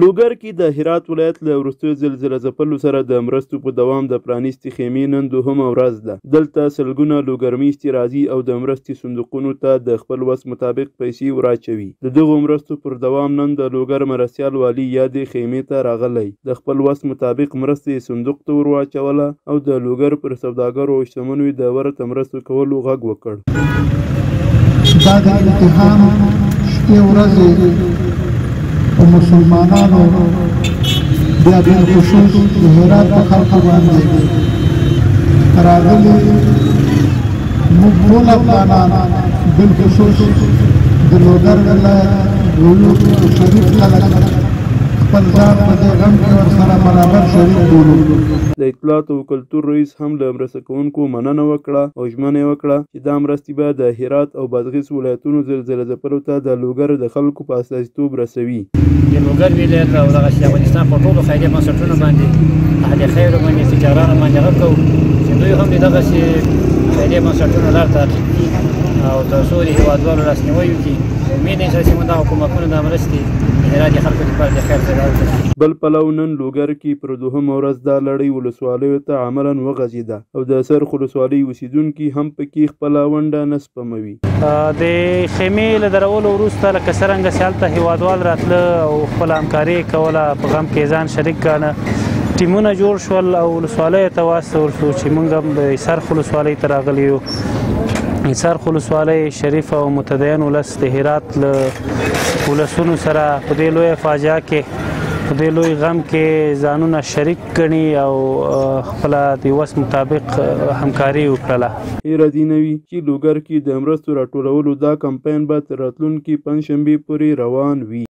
لوګر کې د هرات ولایت له وروستیو زلزله ځپلو سره د مرستو په دوام د پرانیستې خیمې نن دوهمه ورځ ده. دلته سلګونه لوګرمیشتي راځي او د مرستې صندوقونو ته د خپل وس مطابق پیسې وراچوي. د دغو مرستو پر دوام نن د لوګر مرستیال والي یادې خیمې ته راغلی. د خپل وس مطابق مرستې صندوق ته ور واچوله او د لوګر پر سوداګرو او شتمنو د ورته مرستو کولو غږ وکړ. دا د امتحان شپې ورځې مسلمانانو بیا بالخصوص د هرات په خلکو باندې راغلي. موږ ټول افغانان بالخصوص د لوګر ولایت ولو شریف خلک خپل ځان په دې غم کې ورسره برابر شریک بولو. د اطلاعات او کلتور رئیس هم له مرسته کوونکو مننه وکړه او ژمنه یې وکړه چې دا مرستې به د هرات او بادغیس ولایتونو زلزله ځپلو ته د لوګر د خلکو په استازیتوب رسوي. د لوګر ولایت او دغسې افغانستان په ټولو خیریه بنسټونو باندې اهل خیر باندې تجارانو باندې غږ کوو چې دوی هم د دغسې خیریه بنسټونو لار تعقیب کړي او تر څو د هېوادوالو لاسنیوی وکړي. امید دی چې موږ دغه کومکونه د مرستې د هرات د خلکو لپاره د خیر ځای راوړي. بل پلو نن لوګر کې پر دوهمه ورځ دا لړۍ ولسوالیو ته عملاً وغځېده او د سرخ ولسوالۍ اوسېدونکي هم پکې خپله ونډه نه سپموي. د خیمې له درولو وروسته لکه څرنګه چې هلته هېوادوال راتله او خپله همکاري یې کوله په غم کې ځان شریک ګاڼه. ټیمونه جوړ شول او ولسوالیو ته واستول شو چې موږ هم د سرخ ولسوالۍ ته راغلي یو. سرخ ولسوالۍ شریف او متدین ولس د هرات له ولسونو سره په دې لویه فاجعه کې په دې لوی غم کې ځانونه شریک ګڼي او خپله د وس مطابق همکاري وکړله. هیره دې نه وي چې لوګر کې د مرستو راټولولو دا کمپاین به تر راتلونکي پنجشنبې پورې روان وي.